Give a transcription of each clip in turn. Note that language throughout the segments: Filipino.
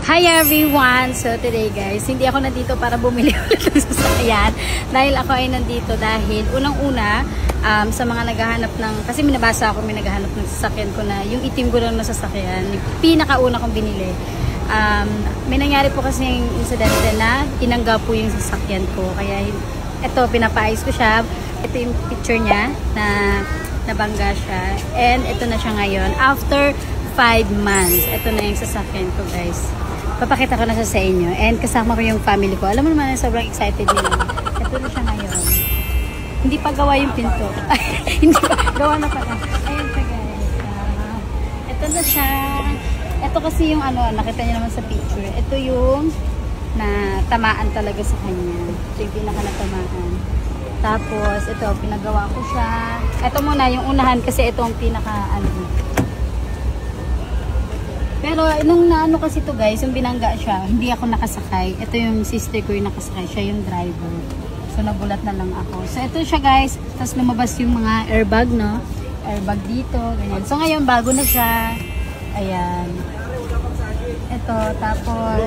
Hi everyone! So today guys, hindi ako nandito para bumili ulit ng sasakyan dahil ako ay nandito dahil unang-una sa mga naghahanap ng, kasi minabasa ako may naghahanap ng sasakyan ko na yung itim ko lang na sasakyan, yung pinakauna kong binili. May nangyari po kasi yung insidente na tinangga po yung sasakyan ko, kaya ito pinapaayos ko siya. Ito yung picture niya na nabangga siya and ito na siya ngayon after 5 months. Ito na yung sasakyan ko guys. Papakita ko na siya sa inyo. And kasama ko yung family ko. Alam mo naman, sobrang excited nila. Ito na siya ngayon. Hindi pa gawa yung pinto. Hindi pa. Gawa na pala. Ayan siya guys. Ito na siya. Ito kasi yung ano, nakita niyo naman sa picture. Ito yung na tamaan talaga sa kanya. Ito yung pinaka natamaan. Tapos, ito, pinagawa ko siya. Ito muna, yung unahan kasi ito ang pinaka ano. Pero nung naano kasi to guys, yung binangga siya, hindi ako nakasakay. Ito yung sister ko yung nakasakay, siya yung driver. So nagulat na lang ako. So ito siya guys, tapos lumabas yung mga airbag, no? Airbag dito, ganyan. So ngayon bago na siya. Ayan. Ito, tapos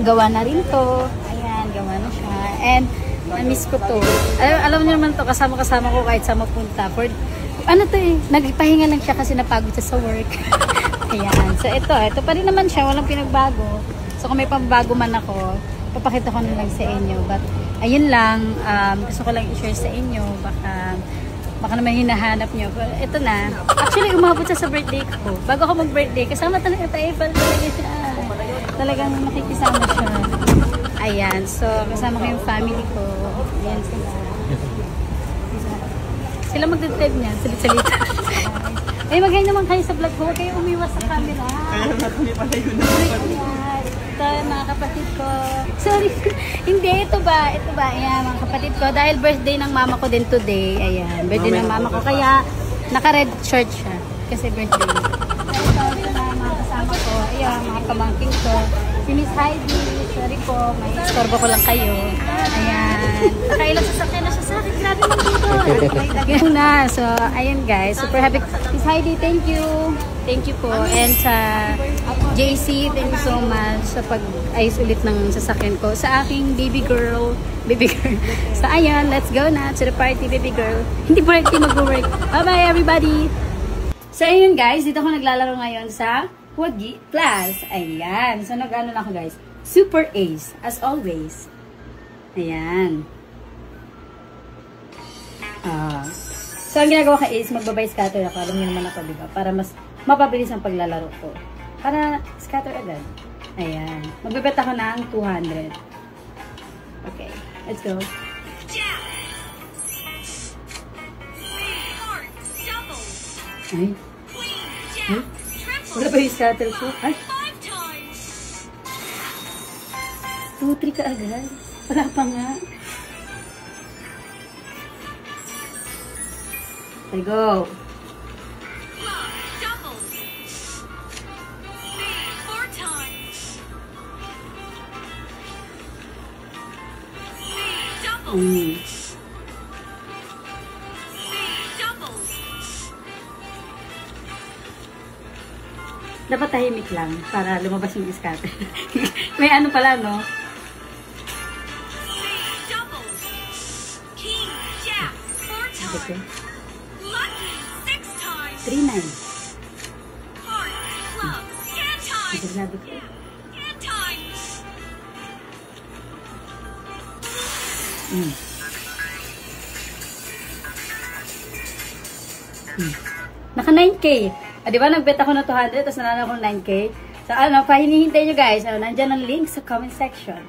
gawa na rin to. Ayan, gawa na siya. And na-miss ko to. Alam niyo naman to, kasama-kasama ko kahit sa mapunta. For, ano to eh, nagpahinga lang siya kasi napagod siya sa work. Ayan. So, ito pa rin naman siya. Walang pinagbago. So, kung may pambago man ako, papakita ko na lang sa inyo. But, ayun lang. Gusto ko lang i-share sa inyo. Baka naman hinahanap nyo. But, ito na. Actually, umabot siya sa birthday ko. Bago ako mag-birthday, kasama talaga tayo. Talaga siya. Talagang makikisama siya. Ayan. So, kasama ko yung family ko. Ayan sila. Sila magdadrive niya. Salit-salita. Ay, mag-hi naman kayo sa vlog ko. Huwag kayo umiwas sa camera. Kaya natin pala yun. Ito, mga kapatid ko. Sorry. Hindi, ito ba? Ayan, mga kapatid ko. Dahil birthday ng mama ko din today. Ayan, birthday ng mama ko. Kaya, naka-red shirt siya. Kasi birthday. Ito na, mga kasama ko. Ayan, mga pamangking ko. Si Miss Heidi. Sorry po, may istorbo ko lang kayo. Ayan. Nakailang sasakyan na siya sa akin. Grabe lang dito. Ayan na. So, ayan guys. Super happy. Miss Heidi, thank you. Thank you po. And sa JC, thank you so much sa pag-ayos ulit ng sasakyan ko. Sa aking baby girl. So, ayan. Let's go na to the party, baby girl. Hindi party, mag-work. Bye-bye, everybody. So, ayun guys. Dito ako naglalaro ngayon sa Wagi Plus. Ayan. So, nag-ano na ako guys. Super Ace. As always. Ayan. So, ang ginagawa ka is, magbabay scatter ako. Alam niyo naman ako, diba? Para mas mapabilis ang paglalaro ko. Para scatter agad. Ayan. Magbibet ako ng 200. Okay. Let's go. Ay. Ay. Wala ba yung scatter ko? Ay. 2-3 ka agad. Wala pa nga. Okay, go. Dapat tahimik lang para lumabas yung scatter. May ano pala, no? Okay. 3-9. Sigurado ko. Naka 9K. Diba nagbet ako na 200 tapos nanalo ako 9K. So ano, pahinihintay nyo guys. Nandyan ang link sa comment section.